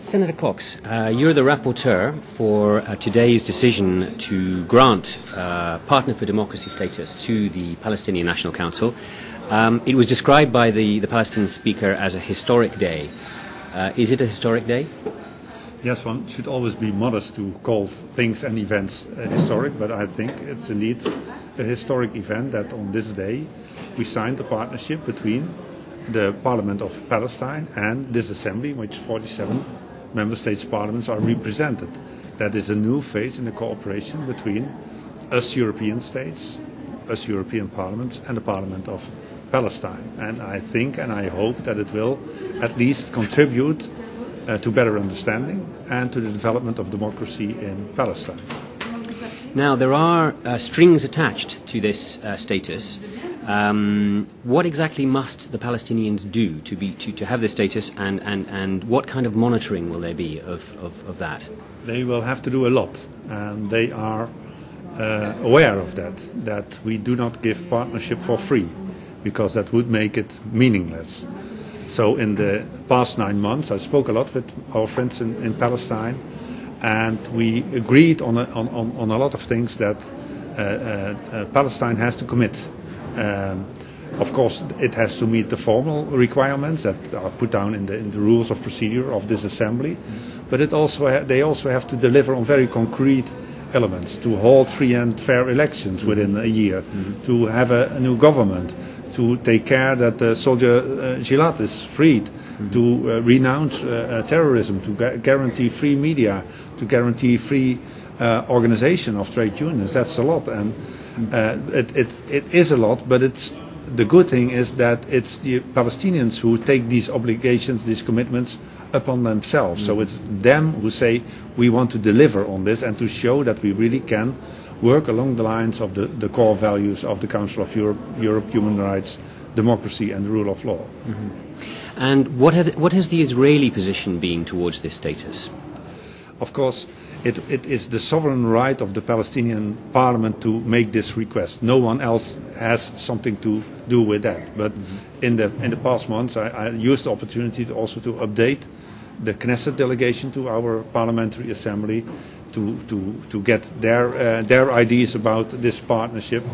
Senator Kox, you're the rapporteur for today's decision to grant Partner for Democracy status to the Palestinian National Council. It was described by the Palestinian speaker as a historic day. Is it a historic day? Yes, one should always be modest to call things and events historic, but I think it's indeed a historic event that on this day we signed a partnership between the Parliament of Palestine and this Assembly, in which 47 member states' parliaments are represented. That is a new phase in the cooperation between us European states, us European parliaments and the Parliament of Palestine. And I think and I hope that it will at least contribute to better understanding and to the development of democracy in Palestine. Now, there are strings attached to this status. What exactly must the Palestinians do to have this status, and what kind of monitoring will there be of that? They will have to do a lot, and they are aware of that we do not give partnership for free, because that would make it meaningless. So in the past 9 months I spoke a lot with our friends in Palestine, and we agreed on a lot of things that Palestine has to commit. Of course, it has to meet the formal requirements that are put down in the rules of procedure of this assembly, but they also have to deliver on very concrete elements: to hold free and fair elections within a year, to have a new government, to take care that the soldier Gilad is freed, to renounce terrorism, to guarantee free media, to guarantee free organization of trade unions. That's a lot, and it is a lot, but the good thing is that it's the Palestinians who take these obligations, these commitments upon themselves. So it's them who say, we want to deliver on this and to show that we really can work along the lines of the core values of the Council of Europe, human rights, democracy and the rule of law. And what has the Israeli position been towards this status? Of course, it is the sovereign right of the Palestinian parliament to make this request. No one else has something to do with that. But in the past months I used the opportunity to update the Knesset delegation to our Parliamentary Assembly to get their ideas about this partnership,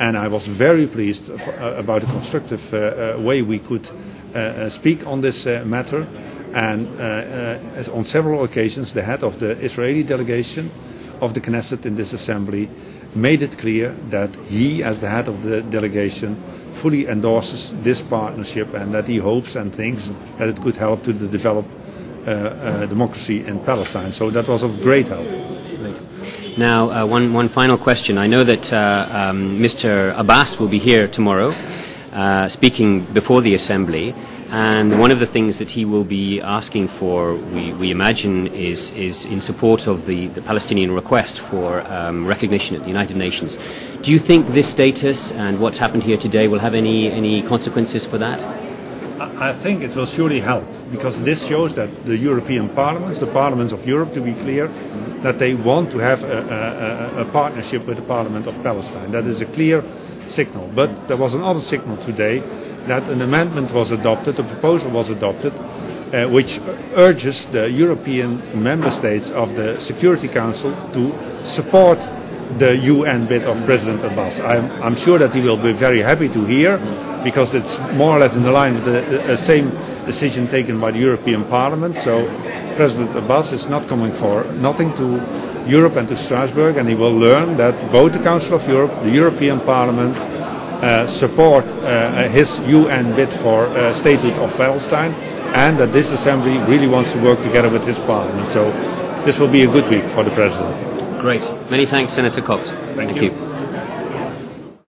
and I was very pleased about the constructive way we could speak on this matter. And on several occasions the head of the Israeli delegation of the Knesset in this assembly made it clear that he, as the head of the delegation, fully endorses this partnership, and that he hopes and thinks that it could help to develop democracy in Palestine. So that was of great help. Right. Now, one final question. I know that Mr. Abbas will be here tomorrow speaking before the Assembly. And one of the things that he will be asking for, we imagine, is in support of the Palestinian request for recognition at the United Nations. Do you think this status and what's happened here today will have any consequences for that? I think it will surely help, because this shows that the European parliaments, the parliaments of Europe, to be clear, that they want to have a partnership with the Parliament of Palestine. That is a clear signal. But there was another signal today, that an amendment was adopted, a proposal was adopted, which urges the European member states of the Security Council to support the UN bid of President Abbas. I'm sure that he will be very happy to hear, because it's more or less in line with the same decision taken by the European Parliament. So President Abbas is not coming for nothing to Europe and to Strasbourg, and he will learn that both the Council of Europe, the European Parliament, support his UN bid for statehood of Palestine, and that this assembly really wants to work together with his parliament. So this will be a good week for the President. Great. Many thanks, Senator Kox. Thank you.